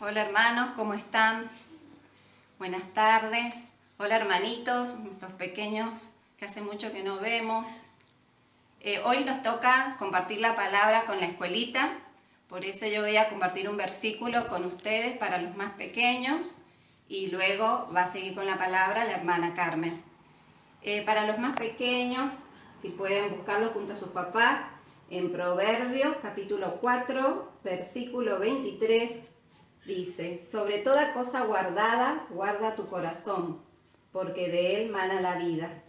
Hola hermanos, ¿cómo están? Buenas tardes. Hola hermanitos, los pequeños que hace mucho que no vemos. Hoy nos toca compartir la palabra con la escuelita, por eso yo voy a compartir un versículo con ustedes para los más pequeños y luego va a seguir con la palabra la hermana Carmen. Para los más pequeños, si pueden buscarlo junto a sus papás, en Proverbios capítulo 4, versículo 23, dice: sobre toda cosa guardada, guarda tu corazón, porque de él mana la vida.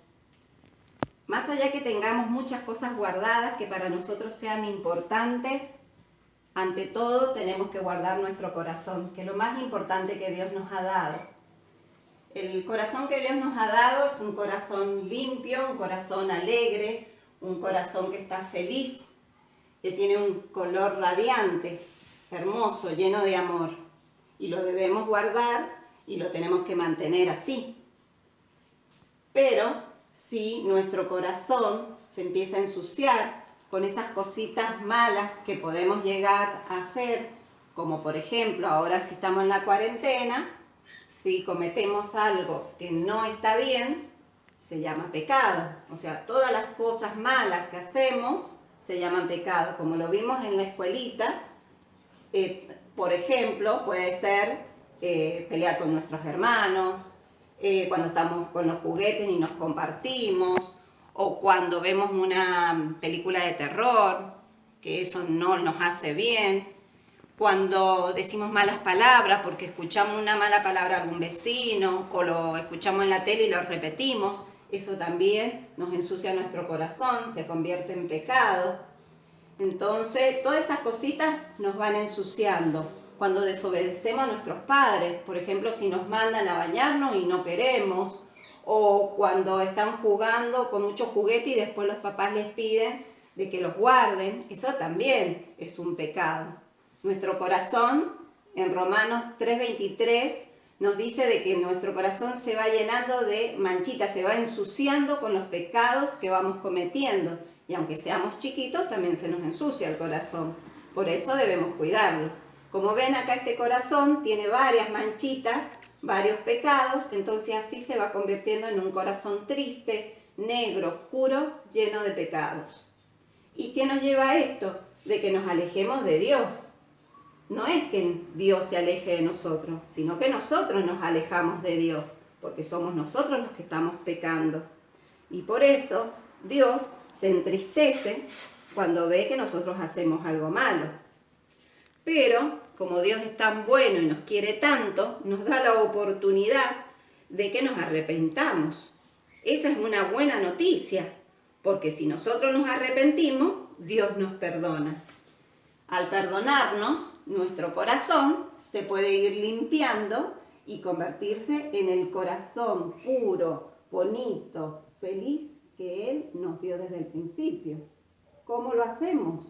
Más allá que tengamos muchas cosas guardadas que para nosotros sean importantes, ante todo tenemos que guardar nuestro corazón, que es lo más importante que Dios nos ha dado. El corazón que Dios nos ha dado es un corazón limpio, un corazón alegre, un corazón que está feliz, que tiene un color radiante, hermoso, lleno de amor. Y lo debemos guardar y lo tenemos que mantener así. Pero si nuestro corazón se empieza a ensuciar con esas cositas malas que podemos llegar a hacer, como por ejemplo ahora si estamos en la cuarentena, si cometemos algo que no está bien, se llama pecado. O sea, todas las cosas malas que hacemos se llaman pecado. Como lo vimos en la escuelita, por ejemplo, puede ser pelear con nuestros hermanos, cuando estamos con los juguetes y nos compartimos, o cuando vemos una película de terror, que eso no nos hace bien, cuando decimos malas palabras porque escuchamos una mala palabra a algún vecino, o lo escuchamos en la tele y lo repetimos, eso también nos ensucia nuestro corazón, se convierte en pecado. Entonces, todas esas cositas nos van ensuciando. Cuando desobedecemos a nuestros padres, por ejemplo, si nos mandan a bañarnos y no queremos, o cuando están jugando con muchos juguetes y después los papás les piden de que los guarden, eso también es un pecado. Nuestro corazón, en Romanos 3:23, nos dice de que nuestro corazón se va llenando de manchitas, se va ensuciando con los pecados que vamos cometiendo. Y aunque seamos chiquitos, también se nos ensucia el corazón. Por eso debemos cuidarlo. Como ven acá, este corazón tiene varias manchitas, varios pecados, entonces así se va convirtiendo en un corazón triste, negro, oscuro, lleno de pecados. ¿Y qué nos lleva a esto? De que nos alejemos de Dios. No es que Dios se aleje de nosotros, sino que nosotros nos alejamos de Dios, porque somos nosotros los que estamos pecando. Y por eso Dios se entristece cuando ve que nosotros hacemos algo malo. Pero, como Dios es tan bueno y nos quiere tanto, nos da la oportunidad de que nos arrepentamos. Esa es una buena noticia, porque si nosotros nos arrepentimos, Dios nos perdona. Al perdonarnos, nuestro corazón se puede ir limpiando y convertirse en el corazón puro, bonito, feliz que Él nos dio desde el principio. ¿Cómo lo hacemos?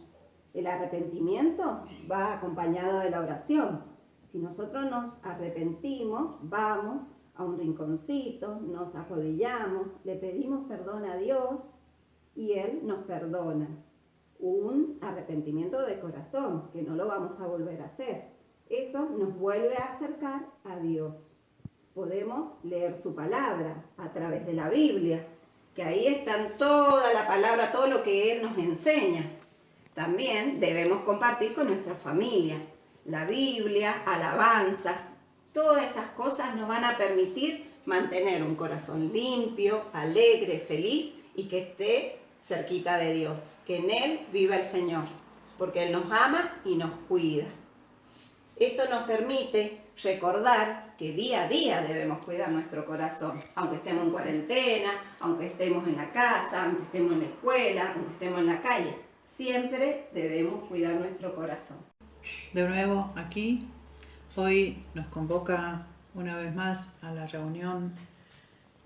El arrepentimiento va acompañado de la oración. Si nosotros nos arrepentimos, vamos a un rinconcito, nos arrodillamos, le pedimos perdón a Dios y Él nos perdona. Un arrepentimiento de corazón, que no lo vamos a volver a hacer. Eso nos vuelve a acercar a Dios. Podemos leer su palabra a través de la Biblia, que ahí está toda la palabra, todo lo que Él nos enseña. También debemos compartir con nuestra familia. La Biblia, alabanzas, todas esas cosas nos van a permitir mantener un corazón limpio, alegre, feliz y que esté cerquita de Dios, que en Él viva el Señor, porque Él nos ama y nos cuida. Esto nos permite recordar que día a día debemos cuidar nuestro corazón, aunque estemos en cuarentena, aunque estemos en la casa, aunque estemos en la escuela, aunque estemos en la calle, siempre debemos cuidar nuestro corazón. De nuevo aquí, hoy nos convoca una vez más a la reunión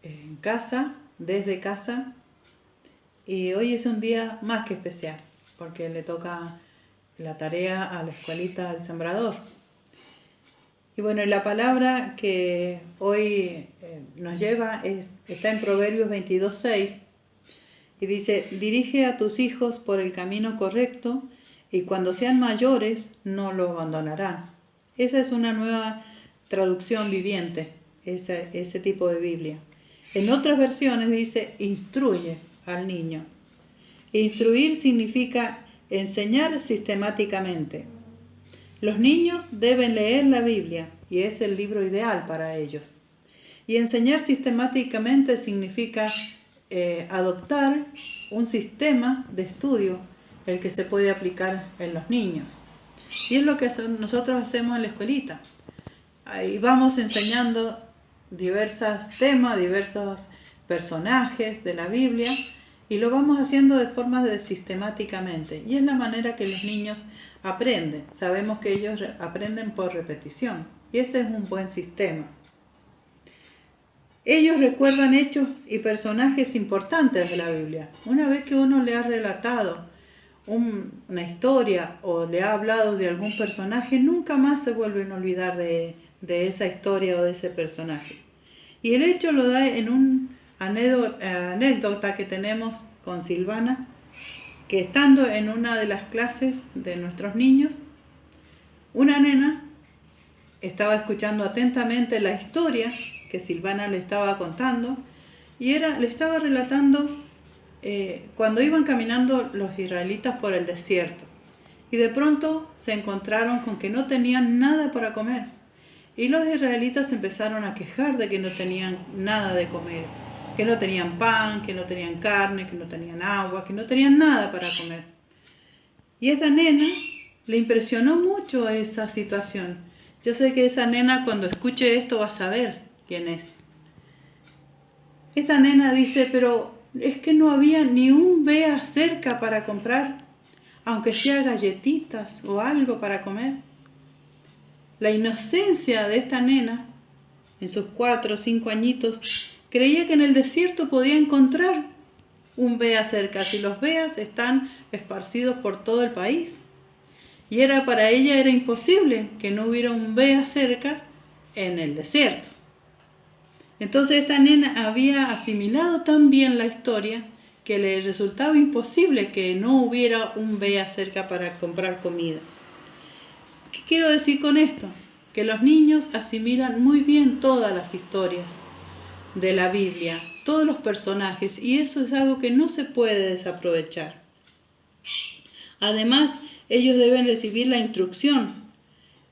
en casa, desde casa. Y hoy es un día más que especial, porque le toca la tarea a la escuelita del Sembrador. Y bueno, la palabra que hoy nos lleva está en Proverbios 22:6 y dice: dirige a tus hijos por el camino correcto y cuando sean mayores no lo abandonarán. Esa es una nueva traducción viviente, ese tipo de Biblia. En otras versiones dice instruye al niño. Instruir significa enseñar sistemáticamente. Los niños deben leer la Biblia y es el libro ideal para ellos. Y enseñar sistemáticamente significa adoptar un sistema de estudio, el que se puede aplicar en los niños. Y es lo que nosotros hacemos en la escuelita. Ahí vamos enseñando diversos temas, diversos personajes de la Biblia, y lo vamos haciendo de forma sistemáticamente. Y es la manera que los niños aprenden. Sabemos que ellos aprenden por repetición. Y ese es un buen sistema. Ellos recuerdan hechos y personajes importantes de la Biblia. Una vez que uno le ha relatado una historia o le ha hablado de algún personaje, nunca más se vuelven a olvidar de esa historia o de ese personaje. Y el hecho lo da en una anécdota que tenemos con Silvana, que estando en una de las clases de nuestros niños, una nena estaba escuchando atentamente la historia que Silvana le estaba contando, y le estaba relatando cuando iban caminando los israelitas por el desierto, y de pronto se encontraron con que no tenían nada para comer, y los israelitas empezaron a quejar de que no tenían nada de comer, que no tenían pan, que no tenían carne, que no tenían agua, que no tenían nada para comer. Y esta nena le impresionó mucho esa situación. Yo sé que esa nena, cuando escuche esto, va a saber quién es. Esta nena dice, pero es que no había ni un vea cerca para comprar, aunque sea galletitas o algo para comer. La inocencia de esta nena, en sus 4 o 5 añitos, creía que en el desierto podía encontrar un vea cerca, si los veas están esparcidos por todo el país. Y para ella era imposible que no hubiera un vea cerca en el desierto. Entonces esta nena había asimilado tan bien la historia que le resultaba imposible que no hubiera un vea cerca para comprar comida. ¿Qué quiero decir con esto? Que los niños asimilan muy bien todas las historias de la Biblia, todos los personajes, y eso es algo que no se puede desaprovechar. Además, ellos deben recibir la instrucción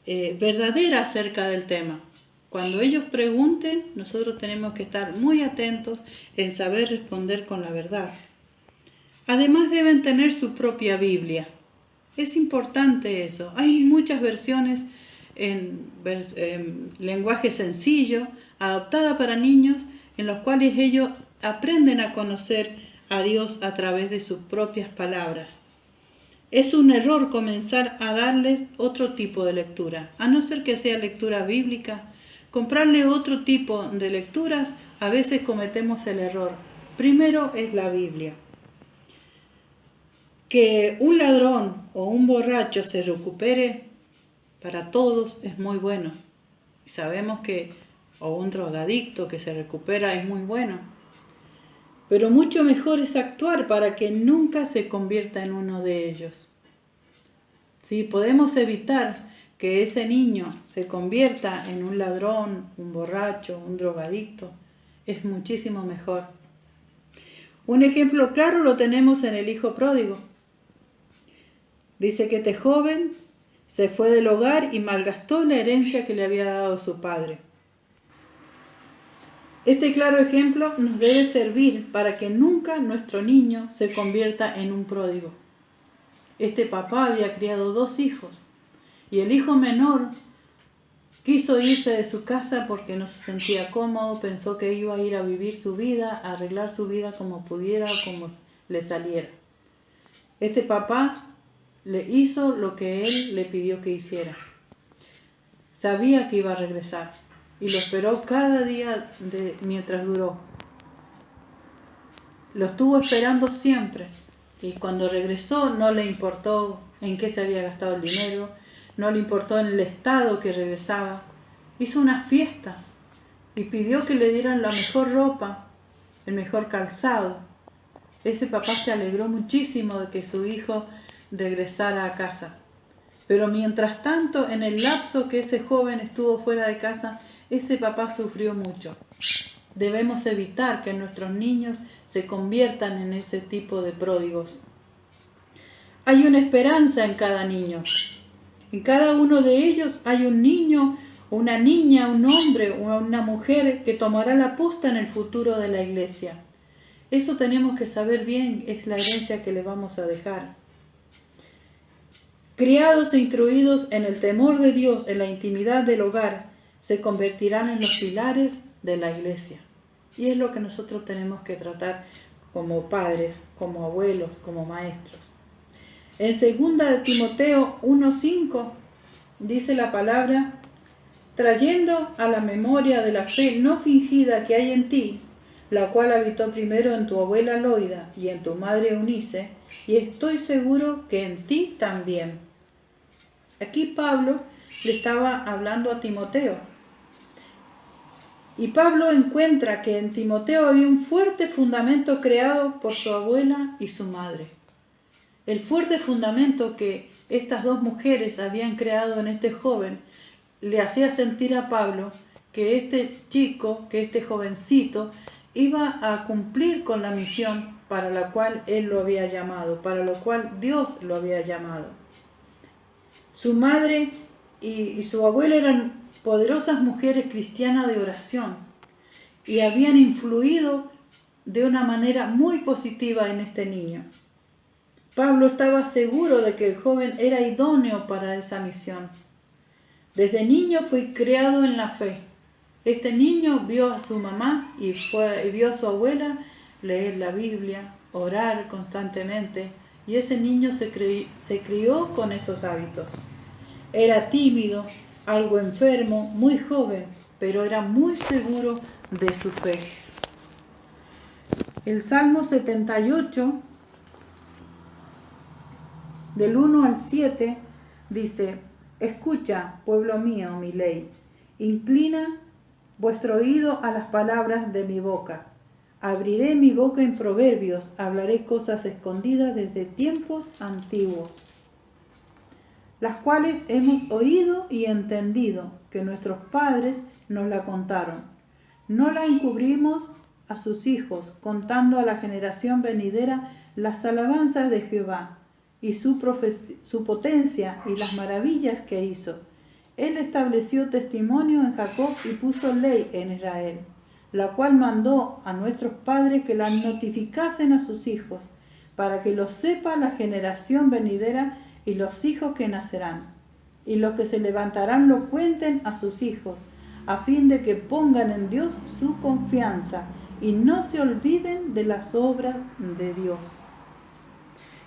verdadera acerca del tema. Cuando ellos pregunten, nosotros tenemos que estar muy atentos en saber responder con la verdad. Además, deben tener su propia Biblia. Es importante eso. Hay muchas versiones en lenguaje sencillo, adaptada para niños, en los cuales ellos aprenden a conocer a Dios a través de sus propias palabras. Es un error comenzar a darles otro tipo de lectura, a no ser que sea lectura bíblica. Comprarle otro tipo de lecturas, a veces cometemos el error. Primero es la Biblia. Que un ladrón o un borracho se recupere, para todos es muy bueno. Y sabemos o un drogadicto que se recupera es muy bueno. Pero mucho mejor es actuar para que nunca se convierta en uno de ellos. Si podemos evitar que ese niño se convierta en un ladrón, un borracho, un drogadicto, es muchísimo mejor. Un ejemplo claro lo tenemos en el hijo pródigo. Dice que este joven se fue del hogar y malgastó la herencia que le había dado su padre. Este claro ejemplo nos debe servir para que nunca nuestro niño se convierta en un pródigo. Este papá había criado 2 hijos y el hijo menor quiso irse de su casa porque no se sentía cómodo, pensó que iba a ir a vivir su vida, a arreglar su vida como pudiera o como le saliera. Este papá le hizo lo que él le pidió que hiciera. Sabía que iba a regresar y lo esperó cada día mientras duró. Lo estuvo esperando siempre y cuando regresó no le importó en qué se había gastado el dinero, no le importó en el estado que regresaba. Hizo una fiesta y pidió que le dieran la mejor ropa, el mejor calzado. Ese papá se alegró muchísimo de que su hijo regresara a casa. Pero mientras tanto, en el lapso que ese joven estuvo fuera de casa, ese papá sufrió mucho. Debemos evitar que nuestros niños se conviertan en ese tipo de pródigos. Hay una esperanza en cada niño. En cada uno de ellos hay un niño, una niña, un hombre o una mujer que tomará la posta en el futuro de la iglesia. Eso tenemos que saber bien, es la herencia que le vamos a dejar. Criados e instruidos en el temor de Dios, en la intimidad del hogar, se convertirán en los pilares de la iglesia. Y es lo que nosotros tenemos que tratar como padres, como abuelos, como maestros. En 2 Timoteo 1:5 dice la palabra: trayendo a la memoria de la fe no fingida que hay en ti, la cual habitó primero en tu abuela Loida y en tu madre Eunice, y estoy seguro que en ti también. Aquí Pablo le estaba hablando a Timoteo. Y Pablo encuentra que en Timoteo había un fuerte fundamento creado por su abuela y su madre. El fuerte fundamento que estas dos mujeres habían creado en este joven le hacía sentir a Pablo que este chico, que este jovencito, iba a cumplir con la misión para la cual él lo había llamado, para lo cual Dios lo había llamado. Su madre y su abuela eran poderosas mujeres cristianas de oración y habían influido de una manera muy positiva en este niño. Pablo estaba seguro de que el joven era idóneo para esa misión. Desde niño fue criado en la fe. Este niño vio a su mamá y vio a su abuela leer la Biblia, orar constantemente, y ese niño se crió con esos hábitos. Era tímido, algo enfermo, muy joven, pero era muy seguro de su fe. El Salmo 78, del 1 al 7, dice: escucha, pueblo mío, mi ley, inclina vuestro oído a las palabras de mi boca. Abriré mi boca en proverbios, hablaré cosas escondidas desde tiempos antiguos, las cuales hemos oído y entendido, que nuestros padres nos la contaron. No la encubrimos a sus hijos, contando a la generación venidera las alabanzas de Jehová, y su potencia y las maravillas que hizo. Él estableció testimonio en Jacob y puso ley en Israel, la cual mandó a nuestros padres que la notificasen a sus hijos, para que lo sepa la generación venidera y los hijos que nacerán, y los que se levantarán lo cuenten a sus hijos, a fin de que pongan en Dios su confianza y no se olviden de las obras de Dios.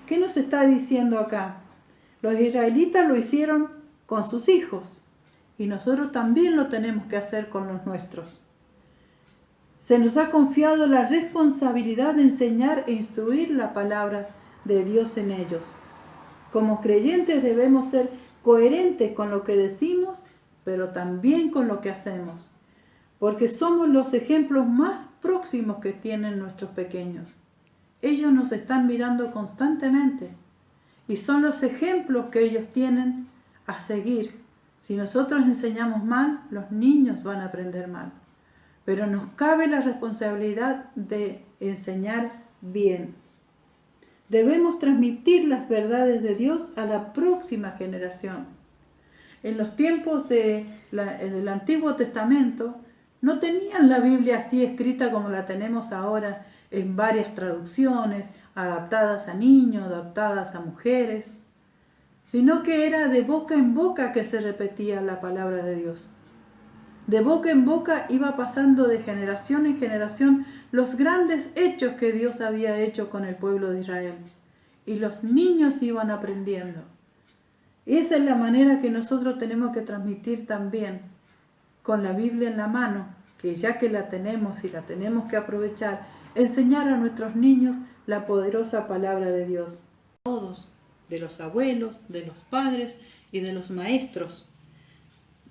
¿Qué nos está diciendo acá? Los israelitas lo hicieron con sus hijos y nosotros también lo tenemos que hacer con los nuestros. Se nos ha confiado la responsabilidad de enseñar e instruir la palabra de Dios en ellos. Como creyentes debemos ser coherentes con lo que decimos, pero también con lo que hacemos, porque somos los ejemplos más próximos que tienen nuestros pequeños. Ellos nos están mirando constantemente y son los ejemplos que ellos tienen a seguir. Si nosotros enseñamos mal, los niños van a aprender mal. Pero nos cabe la responsabilidad de enseñar bien. Debemos transmitir las verdades de Dios a la próxima generación. En los tiempos del Antiguo Testamento no tenían la Biblia así escrita como la tenemos ahora, en varias traducciones, adaptadas a niños, adaptadas a mujeres, sino que era de boca en boca que se repetía la palabra de Dios. De boca en boca iba pasando de generación en generación los grandes hechos que Dios había hecho con el pueblo de Israel. Y los niños iban aprendiendo. Y esa es la manera que nosotros tenemos que transmitir también, con la Biblia en la mano, que ya que la tenemos y la tenemos que aprovechar, enseñar a nuestros niños la poderosa palabra de Dios. Todos, de los abuelos, de los padres y de los maestros,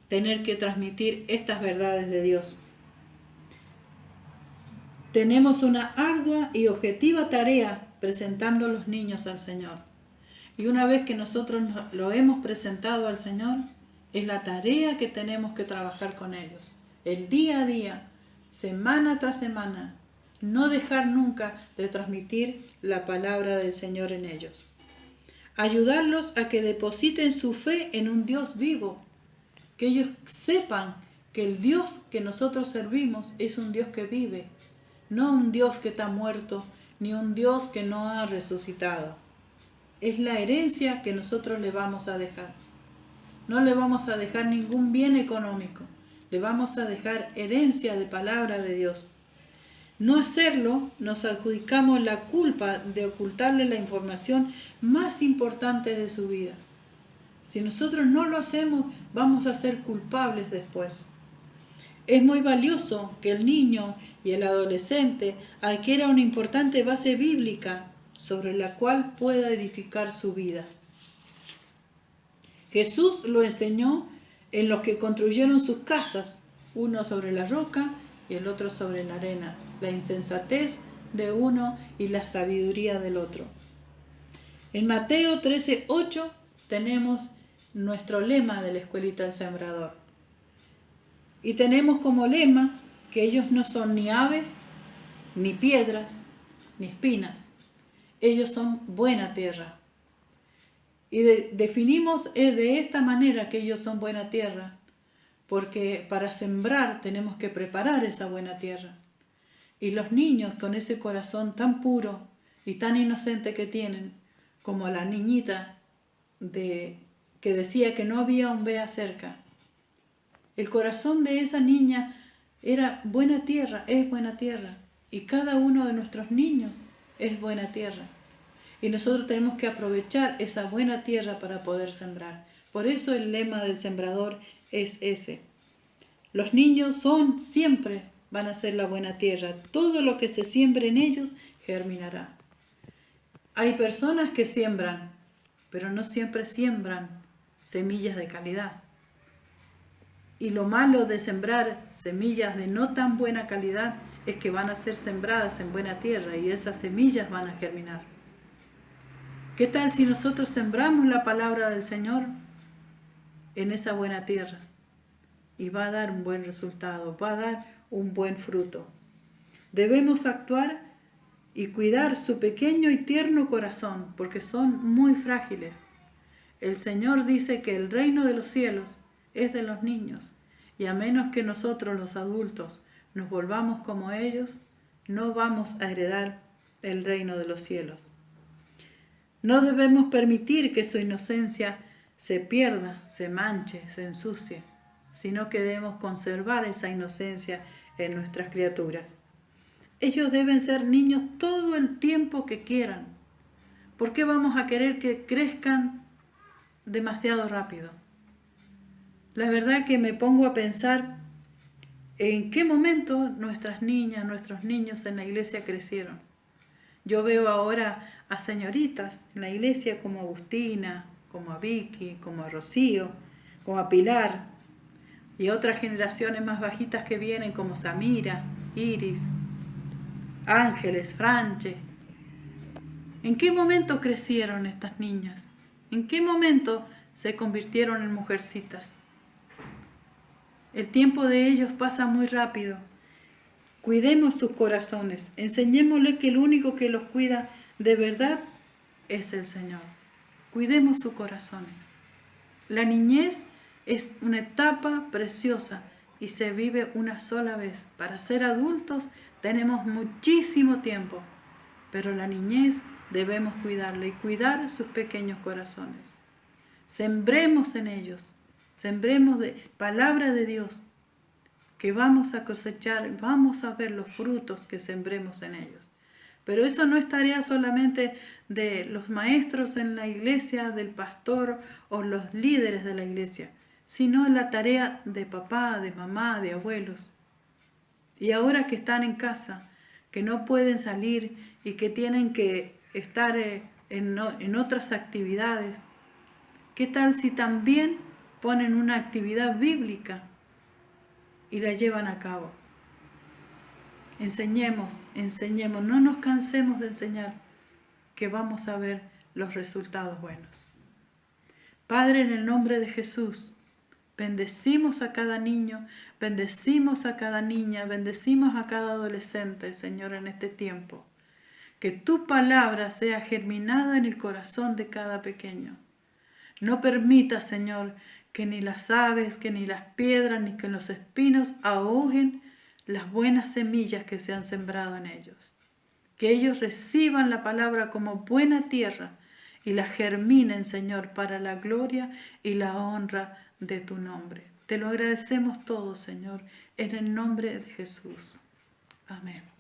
tener que transmitir estas verdades de Dios. Tenemos una ardua y objetiva tarea presentando a los niños al Señor. Y una vez que nosotros lo hemos presentado al Señor, es la tarea que tenemos que trabajar con ellos. El día a día, semana tras semana, no dejar nunca de transmitir la palabra del Señor en ellos. Ayudarlos a que depositen su fe en un Dios vivo, que ellos sepan que el Dios que nosotros servimos es un Dios que vive, no un Dios que está muerto, ni un Dios que no ha resucitado. Es la herencia que nosotros le vamos a dejar. No le vamos a dejar ningún bien económico, le vamos a dejar herencia de palabra de Dios. No hacerlo, nos adjudicamos la culpa de ocultarle la información más importante de su vida. Si nosotros no lo hacemos, vamos a ser culpables después. Es muy valioso que el niño y el adolescente adquiera una importante base bíblica sobre la cual pueda edificar su vida. Jesús lo enseñó en los que construyeron sus casas, uno sobre la roca y el otro sobre la arena, la insensatez de uno y la sabiduría del otro. En Mateo 13:8 tenemos nuestro lema de la escuelita del sembrador. Y tenemos como lema que ellos no son ni aves, ni piedras, ni espinas. Ellos son buena tierra. Y definimos de esta manera que ellos son buena tierra, porque para sembrar tenemos que preparar esa buena tierra. Y los niños con ese corazón tan puro y tan inocente que tienen, como la niñita que decía que no había un Bea cerca. El corazón de esa niña era buena tierra, es buena tierra. Y cada uno de nuestros niños es buena tierra. Y nosotros tenemos que aprovechar esa buena tierra para poder sembrar. Por eso el lema del sembrador es ese. Los niños siempre van a ser la buena tierra. Todo lo que se siembre en ellos germinará. Hay personas que siembran, pero no siempre siembran semillas de calidad. Y lo malo de sembrar semillas de no tan buena calidad es que van a ser sembradas en buena tierra y esas semillas van a germinar. ¿Qué tal si nosotros sembramos la palabra del Señor en esa buena tierra? Y va a dar un buen resultado, va a dar un buen fruto. Debemos actuar y cuidar su pequeño y tierno corazón, porque son muy frágiles. El Señor dice que el reino de los cielos es de los niños, y a menos que nosotros los adultos nos volvamos como ellos, no vamos a heredar el reino de los cielos. No debemos permitir que su inocencia se pierda, se manche, se ensucie, sino que debemos conservar esa inocencia en nuestras criaturas. Ellos deben ser niños todo el tiempo que quieran. ¿Por qué vamos a querer que crezcan demasiado rápido? La verdad que me pongo a pensar en qué momento nuestras niñas, nuestros niños en la iglesia crecieron. Yo veo ahora a señoritas en la iglesia como Agustina, como a Vicky, como a Rocío, como a Pilar, y otras generaciones más bajitas que vienen como Samira, Iris, Ángeles, Franche. ¿En qué momento crecieron estas niñas? ¿En qué momento se convirtieron en mujercitas? El tiempo de ellos pasa muy rápido. Cuidemos sus corazones, enseñémosles que el único que los cuida de verdad es el Señor. Cuidemos sus corazones. La niñez es una etapa preciosa y se vive una sola vez. Para ser adultos tenemos muchísimo tiempo, pero la niñez debemos cuidarla y cuidar sus pequeños corazones. Sembremos en ellos, sembremos de palabra de Dios, que vamos a cosechar, vamos a ver los frutos que sembremos en ellos. Pero eso no es tarea solamente de los maestros en la iglesia, del pastor o los líderes de la iglesia, sino la tarea de papá, de mamá, de abuelos. Y ahora que están en casa, que no pueden salir y que tienen que estar en otras actividades, ¿qué tal si también ponen una actividad bíblica y la llevan a cabo? Enseñemos, no nos cansemos de enseñar, que vamos a ver los resultados buenos. Padre, en el nombre de Jesús, bendecimos a cada niño, bendecimos a cada niña, bendecimos a cada adolescente, Señor, en este tiempo. Que tu palabra sea germinada en el corazón de cada pequeño. No permita, Señor, que ni las aves, que ni las piedras, ni que los espinos ahoguen las buenas semillas que se han sembrado en ellos. Que ellos reciban la palabra como buena tierra y la germinen, Señor, para la gloria y la honra de tu nombre. Te lo agradecemos todo, Señor, en el nombre de Jesús. Amén.